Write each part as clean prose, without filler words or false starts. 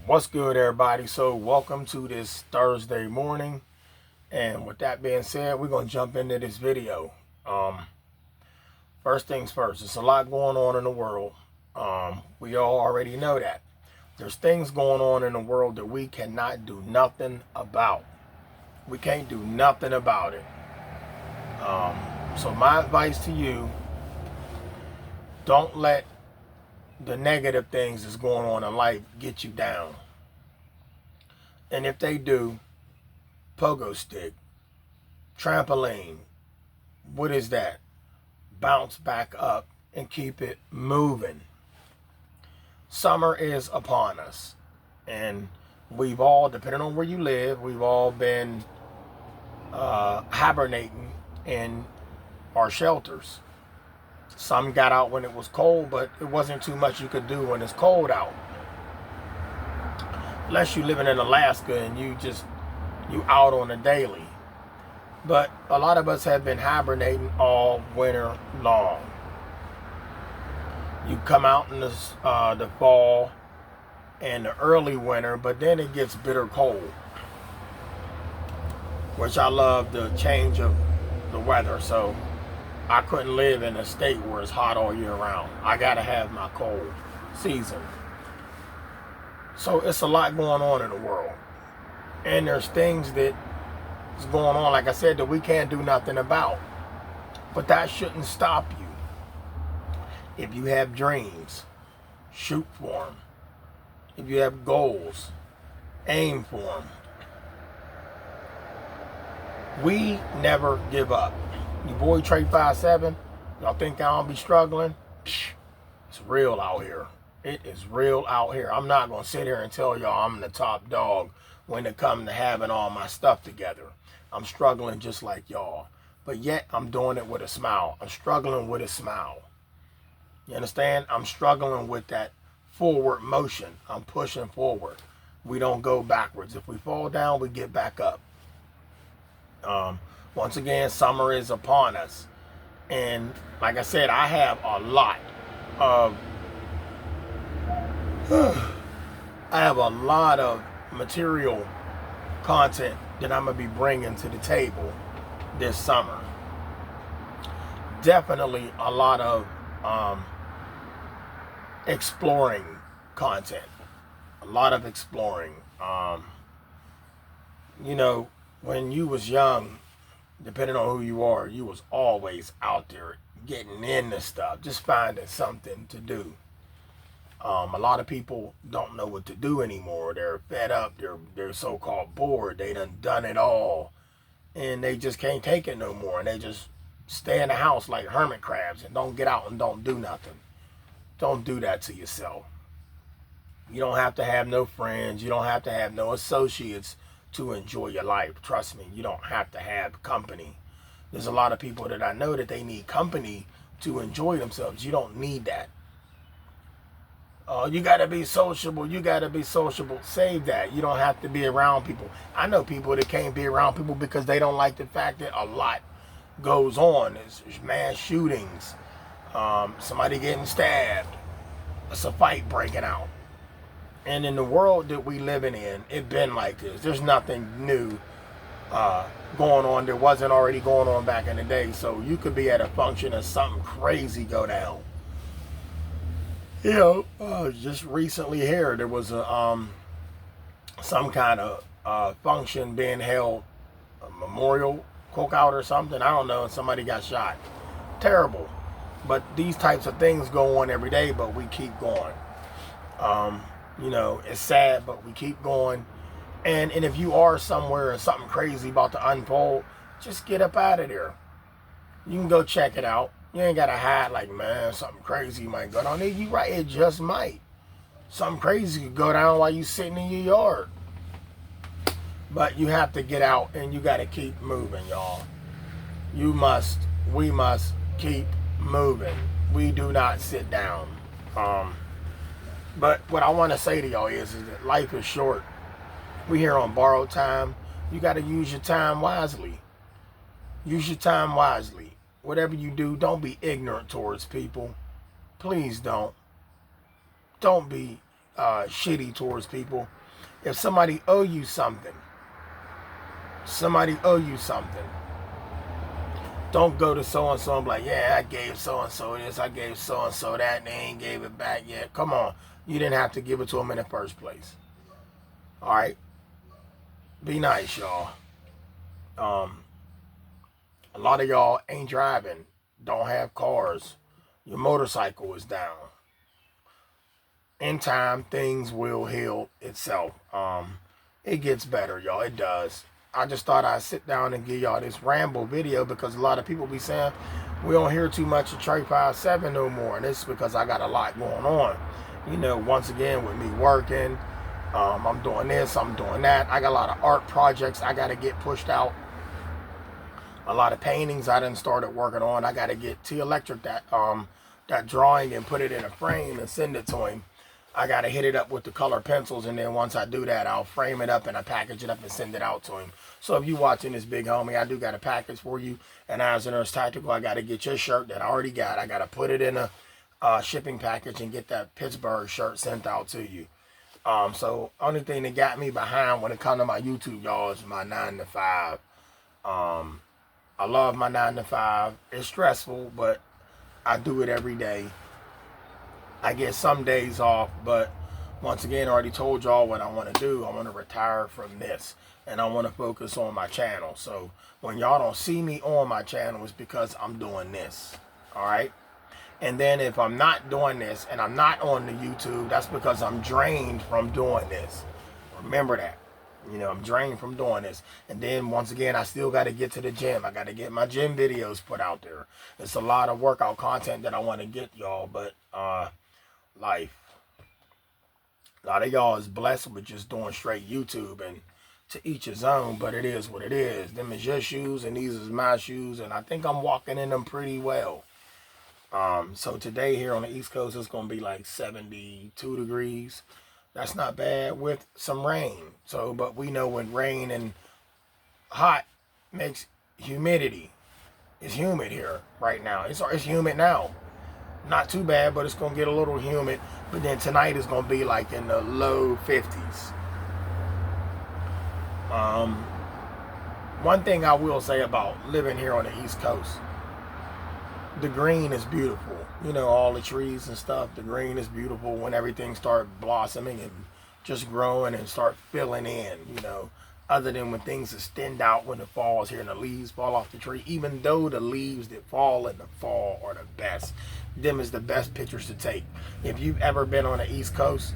What's good, everybody? So welcome to this Thursday morning, and with that being said, we're gonna jump into this video. First things first, there's a lot going on in the world. We all already know that there's things going on in the world that we cannot do nothing about. We can't do nothing about it. So my advice to you: don't let the negative things that's going on in life get you down. And if they do, pogo stick, trampoline, what is that? Bounce back up and keep it moving. Summer is upon us, and we've all, depending on where you live, we've all been hibernating in our shelters. Some got out when it was cold, but it wasn't too much you could do when it's cold out. Unless you're living in Alaska and you out on a daily. But a lot of us have been hibernating all winter long. You come out in the fall and the early winter, but then it gets bitter cold, which I love the change of the weather. So I couldn't live in a state where it's hot all year round. I gotta have my cold season. So it's a lot going on in the world, and there's things that is going on, like I said, that we can't do nothing about. But that shouldn't stop you. If you have dreams, shoot for them. If you have goals, aim for them. We never give up. Your boy Trey 57, y'all think I don't be struggling? Psh, it's real out here. It is real out here. I'm not going to sit here and tell y'all I'm the top dog when it comes to having all my stuff together. I'm struggling just like y'all. But yet I'm doing it with a smile. I'm struggling with a smile. You understand? I'm struggling with that forward motion. I'm pushing forward. We don't go backwards. If we fall down, we get back up. Once again, summer is upon us. And like I said, I have a lot of material content that I'm going to be bringing to the table this summer. Definitely a lot of exploring content. A lot of exploring. When you was young, depending on who you are, you was always out there getting into stuff, just finding something to do. A lot of people don't know what to do anymore. They're fed up. They're so-called bored. They done it all, and they just can't take it no more. And they just stay in the house like hermit crabs and don't get out and don't do nothing. Don't do that to yourself. You don't have to have no friends. You don't have to have no associates to enjoy your life. Trust me, you don't have to have company. There's a lot of people that I know that they need company to enjoy themselves. You don't need that. You got to be sociable. You got to be sociable. Save that. You don't have to be around people. I know people that can't be around people because they don't like the fact that a lot goes on. There's mass shootings, somebody getting stabbed, it's a fight breaking out. And in the world that we living in, it been like this. There's nothing new going on that wasn't already going on back in the day. So you could be at a function and something crazy go down. Just recently here, there was some kind of function being held, a memorial cookout or something. I don't know. And somebody got shot. Terrible. But these types of things go on every day, but we keep going. It's sad, but we keep going. And if you are somewhere and something crazy about to unfold, just get up out of there. You can go check it out. You ain't got to hide like, man, something crazy might go down. You right, it just might. Something crazy could go down while you sitting in your yard. But you have to get out and you got to keep moving, y'all. We must keep moving. We do not sit down. But what I want to say to y'all is that life is short. We here on borrowed time. You got to use your time wisely. Use your time wisely. Whatever you do, don't be ignorant towards people. Please don't. Don't be shitty towards people. If somebody owe you something, don't go to so-and-so and be like, yeah, I gave so-and-so this, I gave so-and-so that, and they ain't gave it back yet. Come on. You didn't have to give it to them in the first place. All right? Be nice, y'all. A lot of y'all ain't driving, don't have cars. Your motorcycle is down. In time, things will heal itself. It gets better, y'all. It does. I just thought I'd sit down and give y'all this ramble video because a lot of people be saying we don't hear too much of Trey 57 no more. And it's because I got a lot going on. You know, once again, with me working, I'm doing this, I'm doing that. I got a lot of art projects I got to get pushed out. A lot of paintings I done started working on. I got to get T Electric that drawing and put it in a frame and send it to him. I got to hit it up with the color pencils, and then once I do that, I'll frame it up and I package it up and send it out to him. So if you watching this, big homie, I do got a package for you. And as a Nurse Tactical, I got to get your shirt that I already got. I got to put it in a shipping package and get that Pittsburgh shirt sent out to you. So only thing that got me behind when it comes to my YouTube, y'all, is my 9 to 5. I love my 9 to 5. It's stressful, but I do it every day. I get some days off, but once again, I already told y'all what I want to do. I want to retire from this, and I want to focus on my channel. So when y'all don't see me on my channel, it's because I'm doing this, all right? And then if I'm not doing this and I'm not on the YouTube, that's because I'm drained from doing this. Remember that. You know, I'm drained from doing this. And then, once again, I still got to get to the gym. I got to get my gym videos put out there. It's a lot of workout content that I want to get, y'all. But, life. A lot of y'all is blessed with just doing straight YouTube. And to each his own. But it is what it is. Them is your shoes and these is my shoes. And I think I'm walking in them pretty well. So today here on the East Coast, it's going to be like 72 degrees. That's not bad with some rain. So, but we know when rain and hot makes humidity. It's humid here right now. It's humid now. Not too bad, but it's going to get a little humid. But then tonight is going to be like in the low 50s. One thing I will say about living here on the East Coast, the green is beautiful. You know, all the trees and stuff, the green is beautiful when everything starts blossoming and just growing and start filling in, you know, other than when things extend out when it falls here and the leaves fall off the tree. Even though the leaves that fall in the fall are the best, them is the best pictures to take. If you've ever been on the East Coast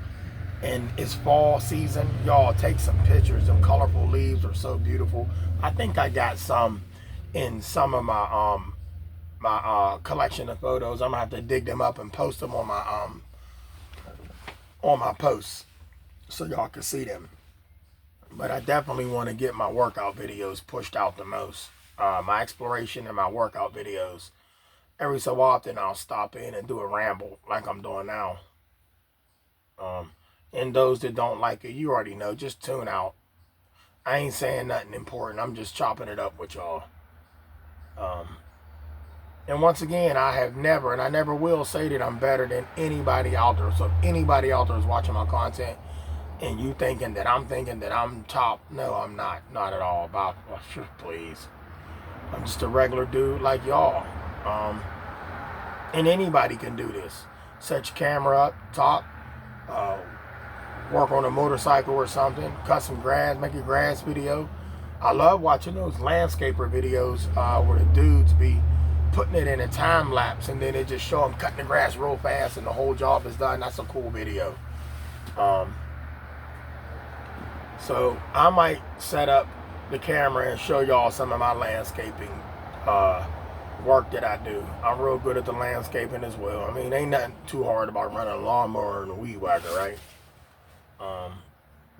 and it's fall season, y'all take some pictures. Them colorful leaves are so beautiful. I think I got some in some of my collection of photos. I'm gonna have to dig them up and post them on my posts so y'all can see them. But I definitely want to get my workout videos pushed out the most. My exploration and my workout videos. Every so often I'll stop in and do a ramble like I'm doing now. And those that don't like it, you already know, just tune out. I ain't saying nothing important. I'm just chopping it up with y'all. And once again, I have never, and I never will say that I'm better than anybody out there. So if anybody out there is watching my content and you thinking that I'm top, no, I'm not. Not at all. Please. I'm just a regular dude like y'all. And anybody can do this. Set your camera up, talk, work on a motorcycle or something, cut some grass, make a grass video. I love watching those landscaper videos where the dudes be putting it in a time lapse and then they just show them cutting the grass real fast and the whole job is done. That's a cool video. So I might set up the camera and show y'all some of my landscaping work that I do. I'm real good at the landscaping as well. I mean, ain't nothing too hard about running a lawnmower and a weed whacker, right?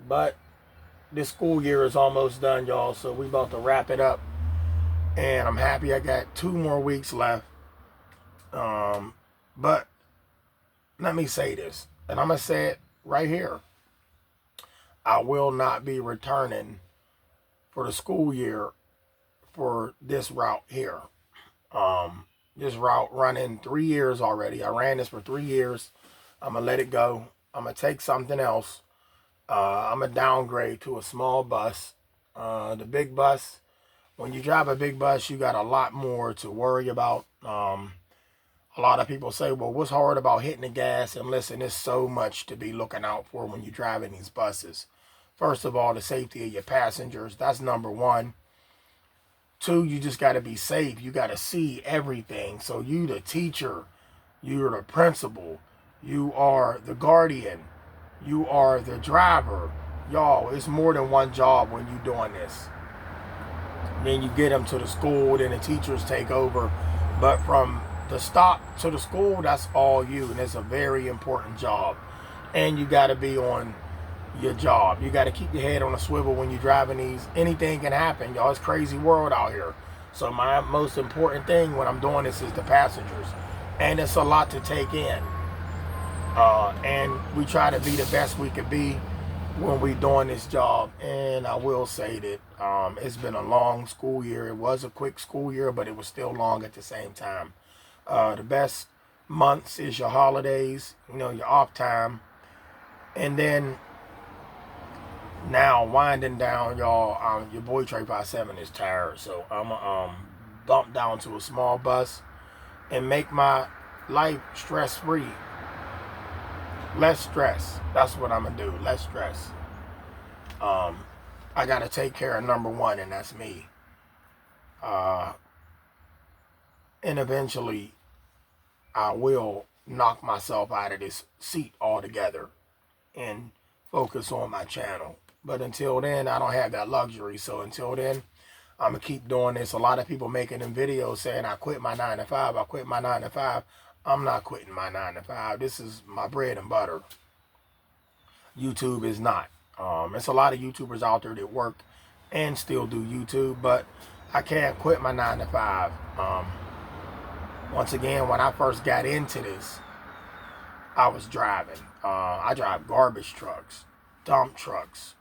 But this school year is almost done, y'all, so we about to wrap it up. And I'm happy I got 2 more weeks left. But let me say this, and I'm going to say it right here. I will not be returning for the school year for this route here. This route running 3 years already. I ran this for 3 years. I'm going to let it go. I'm going to take something else. I'm going to downgrade to a small bus. The big bus, when you drive a big bus, you got a lot more to worry about. A lot of people say, well, what's hard about hitting the gas? And listen, there's so much to be looking out for when you're driving these buses. First of all, the safety of your passengers. That's number one. Two, you just got to be safe. You got to see everything. So you the teacher, you're the principal, you are the guardian, you are the driver. Y'all, it's more than one job when you're doing this. Then you get them to the school, then the teachers take over. But from the stop to the school, that's all you. And it's a very important job. And you got to be on your job. You got to keep your head on a swivel when you're driving these. Anything can happen, y'all. It's a crazy world out here. So my most important thing when I'm doing this is the passengers. And it's a lot to take in. And we try to be the best we could be when we're doing this job. And I will say that it's been a long school year. It was a quick school year, but it was still long at the same time. The best months is your holidays, your off time. And then now winding down, y'all, your boy Trey 57 is tired. So I'm going to bump down to a small bus and make my life stress-free. Less stress. That's what I'm going to do. Less stress. I got to take care of number one, and that's me. And eventually, I will knock myself out of this seat altogether and focus on my channel. But until then, I don't have that luxury. So until then, I'm going to keep doing this. A lot of people making them videos saying, I quit my 9 to 5. I quit my 9 to 5. I'm not quitting my 9 to 5. This is my bread and butter. YouTube is not. It's a lot of YouTubers out there that work and still do YouTube, but I can't quit my 9 to 5. Once again, when I first got into this, I was driving. I drive garbage trucks, dump trucks,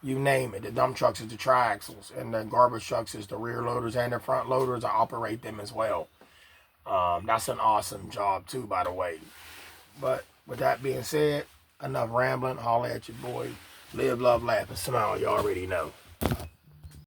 you name it. The dump trucks is the triaxles, and the garbage trucks is the rear loaders and the front loaders. I operate them as well. That's an awesome job too, by the way. But with that being said, enough rambling. Holla at your boy. Live, love, laugh, and smile. You already know.